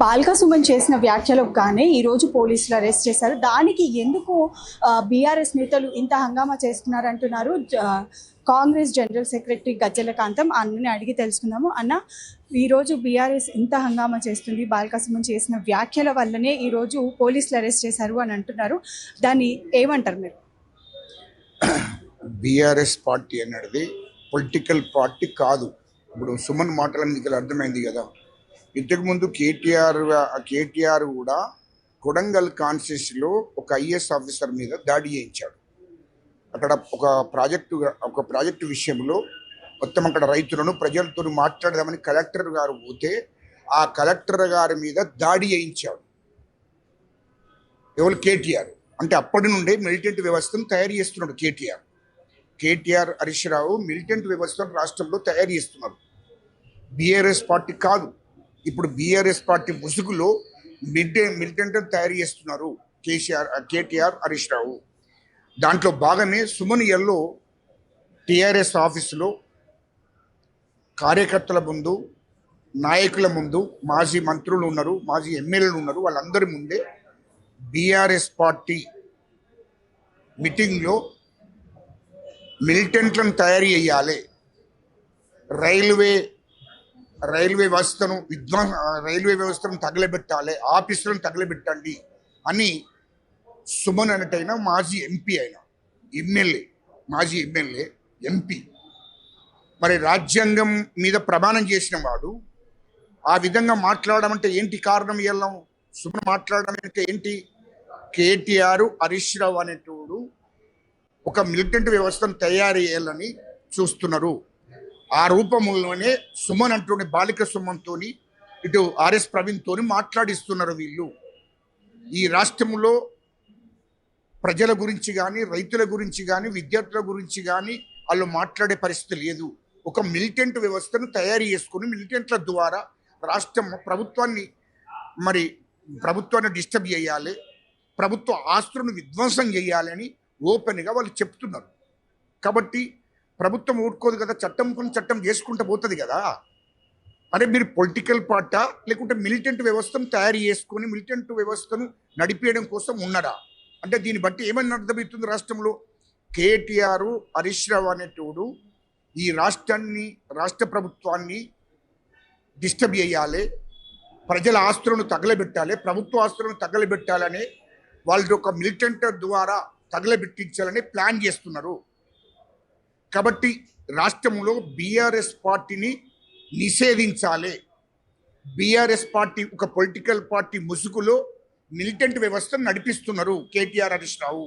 బాల్క సుమన్ చేసిన వ్యాఖ్యలకు గానే ఈరోజు పోలీసులు అరెస్ట్ చేశారు. దానికి ఎందుకు బీఆర్ఎస్ నేతలు ఇంత హంగామా చేస్తున్నారు అంటున్నారు కాంగ్రెస్ జనరల్ సెక్రటరీ గజ్జల కాంతం. అన్నని అడిగి తెలుసుకుందాము. అన్న, ఈరోజు బీఆర్ఎస్ ఇంత హంగామా చేస్తుంది బాల్క సుమన్ చేసిన వ్యాఖ్యల వల్లనే ఈరోజు పోలీసులు అరెస్ట్ చేశారు అని అంటున్నారు. దాన్ని ఏమంటారు మీరు? బీఆర్ఎస్ పార్టీ అనేది పొలిటికల్ పార్టీ కాదు. ఇప్పుడు సుమన్ మాటల మీకు అర్థమైంది కదా. ఇంతకుముందు కేటీఆర్ కూడా కొడంగల్ కాన్స్టిట్యూన్సీలో ఒక ఐఏఎస్ ఆఫీసర్ మీద దాడి చేయించాడు. అక్కడ ఒక ప్రాజెక్టు విషయంలో మొత్తం అక్కడ రైతులను ప్రజలతో మాట్లాడదామని కలెక్టర్ గారు పోతే ఆ కలెక్టర్ గారి మీద దాడి చేయించాడు. ఎవరు? కేటీఆర్. అంటే అప్పటి నుండే మిలిటెంట్ వ్యవస్థను తయారు చేస్తున్నాడు కేటీఆర్ హరీష్ రావు మిలిటెంట్ వ్యవస్థను రాష్ట్రంలో తయారు చేస్తున్నారు. బీఆర్ఎస్ పార్టీ కాదు. ఇప్పుడు బీఆర్ఎస్ పార్టీ ముసుగులో మిలిటెంట్ తయారు చేస్తున్నారు కేటీఆర్ హరీష్ రావు. దాంట్లో భాగమే సుమన్ ఎల్లో టీఆర్ఎస్ ఆఫీసులో కార్యకర్తల ముందు, నాయకుల ముందు, మాజీ మంత్రులు ఉన్నారు, మాజీ ఎమ్మెల్యేలు ఉన్నారు, వాళ్ళందరి ముందే బీఆర్ఎస్ పార్టీ మీటింగ్లో మిలిటెంట్లను తయారు చేయాలి, రైల్వే వ్యవస్థను తగలబెట్టాలి, ఆఫీసులను తగలబెట్టండి అని సుమన్ అన్నట్టయినా మాజీ ఎమ్మెల్యే ఎంపీ మరి రాజ్యాంగం మీద ప్రమాణం చేసిన వాడు ఆ విధంగా మాట్లాడడం అంటే ఏంటి కారణం? వెళ్ళం సుమన్ మాట్లాడడం అంటే ఏంటి? కేటీఆర్ హరీష్ రావు అనేటోడు ఒక మిలిటెంట్ వ్యవస్థను తయారు చేయాలని చూస్తున్నారు. ఆ రూపంలోనే సుమన్ అంటూనే బాలిక సుమన్తోని ఇటు ఆర్ఎస్ ప్రవీణ్తోని మాట్లాడిస్తున్నారు. వీళ్ళు ఈ రాష్ట్రంలో ప్రజల గురించి కానీ, రైతుల గురించి కానీ, విద్యార్థుల గురించి కానీ వాళ్ళు మాట్లాడే పరిస్థితి లేదు. ఒక మిలిటెంట్ వ్యవస్థను తయారు చేసుకుని మిలిటెంట్ల ద్వారా ప్రభుత్వాన్ని డిస్టర్బ్ చేయాలి, ప్రభుత్వ ఆస్తులను విధ్వంసం చేయాలి అని ఓపెన్గా వాళ్ళు చెప్తున్నారు. కాబట్టి ప్రభుత్వం ఊరుకోదు కదా, చట్టం చేసుకుంటూ పోతుంది కదా. అరే మీరు పొలిటికల్ పార్టా లేకుంటే మిలిటెంట్ వ్యవస్థను తయారు చేసుకొని మిలిటెంట్ వ్యవస్థను నడిపేయడం కోసం ఉన్నారా? అంటే దీన్ని బట్టి ఏమని అర్థమవుతుంది? రాష్ట్రంలో కేటీఆర్ హరీష్ రావు అనేటోడు ఈ రాష్ట్ర ప్రభుత్వాన్ని డిస్టర్బ్ చేయాలి, ప్రజల ఆస్తులను తగలబెట్టాలి, ప్రభుత్వ ఆస్తులను తగలబెట్టాలని వాళ్ళు ఒక మిలిటెంట్ ద్వారా తగలబెట్టించాలని ప్లాన్ చేస్తున్నారు. కాబట్టి రాష్ట్రంలో బీఆర్ఎస్ పార్టీని నిషేధించాలి. బీఆర్ఎస్ పార్టీ ఒక పొలిటికల్ పార్టీ ముసుగులో మిలిటెంట్ వ్యవస్థను నడిపిస్తున్నారు కేటీఆర్ హరీష్ రావు.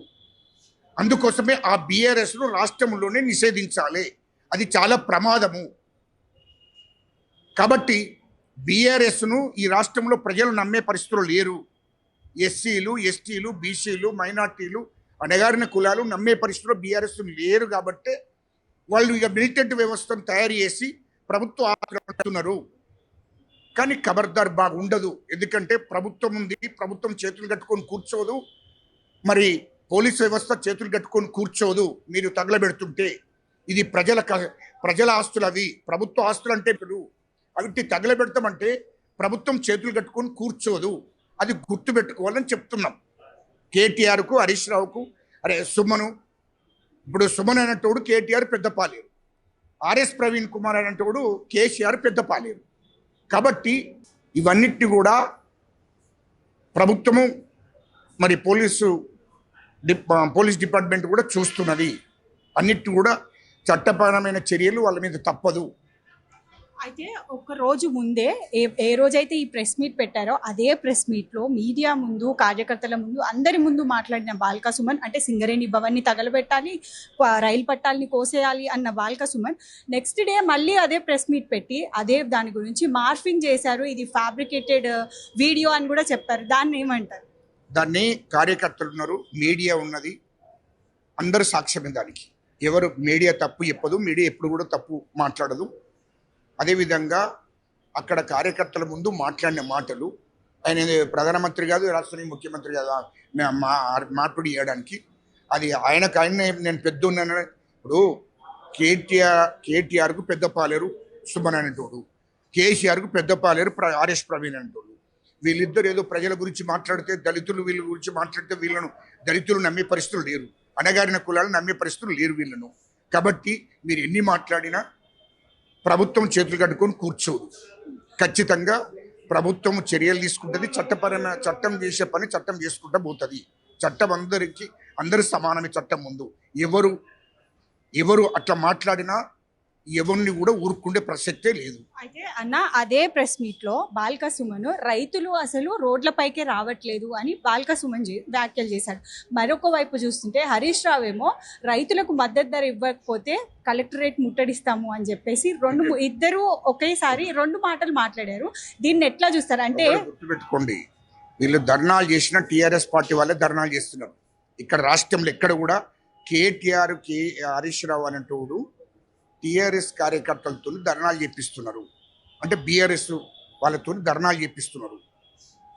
అందుకోసమే ఆ బీఆర్ఎస్ను రాష్ట్రంలోనే నిషేధించాలి. అది చాలా ప్రమాదము. కాబట్టి బీఆర్ఎస్ను ఈ రాష్ట్రంలో ప్రజలు నమ్మే పరిస్థితులు లేరు. ఎస్సీలు, ఎస్టీలు, బీసీలు, మైనార్టీలు, అణగారిన కులాలు నమ్మే పరిస్థితుల్లో బీఆర్ఎస్ లేరు. కాబట్టి వాళ్ళు ఇక మిలిటెంట్ వ్యవస్థను తయారు చేసి ప్రభుత్వ ఆస్తున్నారు. కానీ ఖబర్దార్ ఉండదు. ఎందుకంటే ప్రభుత్వం ఉంది, ప్రభుత్వం చేతులు కట్టుకొని కూర్చోదు, మరి పోలీస్ వ్యవస్థ చేతులు కట్టుకొని కూర్చోదు. మీరు తగలబెడుతుంటే ఇది ప్రజల ఆస్తులు, అవి ప్రభుత్వ ఆస్తులు అంటే అవి తగలబెడతామంటే ప్రభుత్వం చేతులు కట్టుకొని కూర్చోదు. అది గుర్తుపెట్టుకోవాలని చెప్తున్నాం కేటీఆర్కు, హరీష్ రావుకు. ఇప్పుడు సుమన్ అనేటోడు కేటీఆర్ పెద్దపాలేరు, ఆర్ఎస్ ప్రవీణ్ కుమార్ అనేటోడు కేసీఆర్ పెద్దపాలేరు. కాబట్టి ఇవన్నిటి కూడా ప్రభుత్వము మరి పోలీస్ డిపార్ట్మెంట్ కూడా చూస్తున్నది. అన్నిటి కూడా చట్టపరమైన చర్యలు వాళ్ళ మీద తప్పదు. అయితే ఒక రోజు ముందే ఏ రోజైతే ఈ ప్రెస్ మీట్ పెట్టారో అదే ప్రెస్ మీట్లో మీడియా ముందు, కార్యకర్తల ముందు, అందరి ముందు మాట్లాడిన బాల్క సుమన్, అంటే సింగరేణి భవన్ని తగలబెట్టాలి, రైలు పట్టాలని కోసేయాలి అన్న బాల్క సుమన్ నెక్స్ట్ డే మళ్ళీ అదే ప్రెస్ మీట్ పెట్టి అదే దాని గురించి మార్ఫింగ్ చేశారు, ఇది ఫ్యాబ్రికేటెడ్ వీడియో అని కూడా చెప్పారు. దాన్ని ఏమంటారు? దాన్ని కార్యకర్తలు ఉన్నారు, మీడియా ఉన్నది, అందరు సాక్ష్యమే. దానికి ఎవరు మీడియా తప్పు చెప్పదు, మీడియా ఎప్పుడు కూడా తప్పు మాట్లాడదు. అదేవిధంగా అక్కడ కార్యకర్తల ముందు మాట్లాడిన మాటలు, ఆయన ప్రధానమంత్రి కాదు, రాష్ట్రానికి ముఖ్యమంత్రి కాదు మార్పిడి చేయడానికి, అది ఆయన నేను పెద్ద ఉన్నాను. ఇప్పుడు కేటీఆర్కు పెద్ద పాలేరు సుమన్ అనేటోడు, కేసీఆర్కు పెద్ద పాలేరు ఆర్ఎస్ ప్రవీణ్ అనేటోడు, వీళ్ళిద్దరు ఏదో ప్రజల గురించి మాట్లాడితే దళితులు వీళ్ళ గురించి మాట్లాడితే వీళ్ళను దళితులు నమ్మే పరిస్థితులు లేరు, అణగారిన కులాలు నమ్మే పరిస్థితులు లేరు వీళ్ళను. కాబట్టి మీరు ఎన్ని మాట్లాడినా ప్రభుత్వం చేతులు కట్టుకొని కూర్చోదు. ఖచ్చితంగా ప్రభుత్వం చర్యలు తీసుకుంటుంది. చట్టపరమైన చట్టం చేసే పని చట్టం చేసుకుంటూ పోతుంది. చట్టం అందరూ సమానమే చట్టం ముందు. ఎవరు అట్లా మాట్లాడినా ఎవరిని కూడా ఊరుకుండే ప్రసక్తే లేదు. అయితే అన్న అదే ప్రెస్ మీట్ లో బాల్క సుమన్ రైతులు అసలు రోడ్లపైకే రావట్లేదు అని బాల్క సుమన్ వ్యాఖ్యలు చేశాడు. మరొక వైపు చూస్తుంటే హరీష్ రావు ఏమో రైతులకు మద్దతు ధర ఇవ్వకపోతే కలెక్టరేట్ ముట్టడిస్తాము అని చెప్పేసి ఇద్దరు ఒకేసారి రెండు మాటలు మాట్లాడారు. దీన్ని ఎట్లా చూస్తారు అంటే గుర్తుపెట్టుకోండి, వీళ్ళు ధర్నాలు చేసిన టీఆర్ఎస్ పార్టీ వాళ్ళే ధర్నాలు చేస్తున్నారు. ఇక్కడ రాష్ట్రంలో ఎక్కడ కూడా కేటీఆర్ హరీష్ రావు అనేటోడు టీఆర్ఎస్ కార్యకర్తలతో ధర్నాలు చేపిస్తున్నారు. అంటే బీఆర్ఎస్ వాళ్ళతో ధర్నాలు చేపిస్తున్నారు.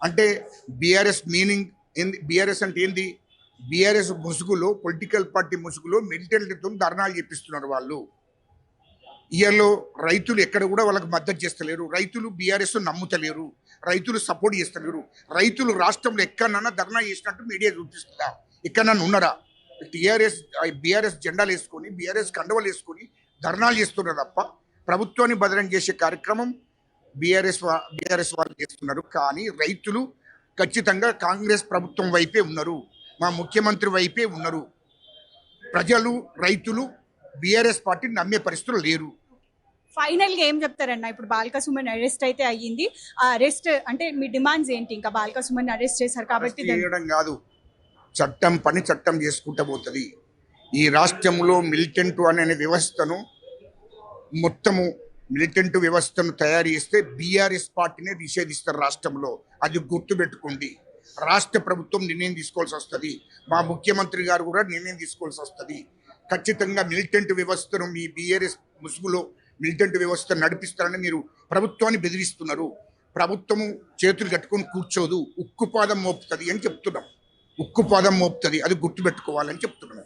అంటే బీఆర్ఎస్ మీనింగ్ ఏంది? బీఆర్ఎస్ అంటే ఏంది? బీఆర్ఎస్ ముసుగులో, పొలిటికల్ పార్టీ ముసుగులో మిలిటెంట్లతో ధర్నాలు చేపిస్తున్నారు వాళ్ళు. ఇయర్లో రైతులు ఎక్కడ కూడా వాళ్ళకి మద్దతు చేస్తలేరు. రైతులు బీఆర్ఎస్ నమ్ముతలేరు, రైతులు సపోర్ట్ చేస్తలేరు. రైతులు రాష్ట్రంలో ఎక్కడన్నా ధర్నా చేసినట్టు మీడియా చూపిస్తుందా? ఎక్కడన్నా ఉన్నారా? బీఆర్ఎస్ జెండాలు వేసుకొని, బీఆర్ఎస్ కండవలు వేసుకొని ధర్నాలు చేస్తున్నారు తప్ప ప్రభుత్వాన్ని బదనం చేసే కార్యక్రమం బీఆర్ఎస్ వాళ్ళు చేస్తున్నారు. కానీ రైతులు ఖచ్చితంగా కాంగ్రెస్ ప్రభుత్వం వైపే ఉన్నారు, మా ముఖ్యమంత్రి వైపే ఉన్నారు. ప్రజలు, రైతులు బీఆర్ఎస్ పార్టీని నమ్మే పరిస్థితులు లేరు. ఫైనల్ గా ఏం చెప్తారన్న? ఇప్పుడు బాల్క సుమన్ అరెస్ట్ అయితే అయ్యింది. ఆ అరెస్ట్ అంటే మీ డిమాండ్స్ ఏంటి? ఇంకా బాల్క సుమన్ అరెస్ట్ చేశారు కాబట్టి చేయడం కాదు, చట్టం పని చట్టం చేసుకుంటూ పోతుంది. ఈ రాష్ట్రంలో మిలిటెంట్ అనే వ్యవస్థను మొత్తము మిలిటెంట్ వ్యవస్థను తయారు చేస్తే బీఆర్ఎస్ పార్టీనే నిషేధిస్తారు రాష్ట్రంలో. అది గుర్తుపెట్టుకోండి. రాష్ట్ర ప్రభుత్వం నిర్ణయం తీసుకోవాల్సి వస్తుంది, మా ముఖ్యమంత్రి గారు కూడా నిర్ణయం తీసుకోవాల్సి వస్తుంది. ఖచ్చితంగా మిలిటెంట్ వ్యవస్థను మీ బీఆర్ఎస్ ముసుగులో మిలిటెంట్ వ్యవస్థ నడిపిస్తారని మీరు ప్రభుత్వాన్ని బెదిరిస్తున్నారు. ప్రభుత్వము చేతులు కట్టుకొని కూర్చోదు, ఉక్కుపాదం మోపుతుంది అని చెప్తున్నాం. ఉక్కుపాదం మోపుతుంది, అది గుర్తుపెట్టుకోవాలని చెప్తున్నాం.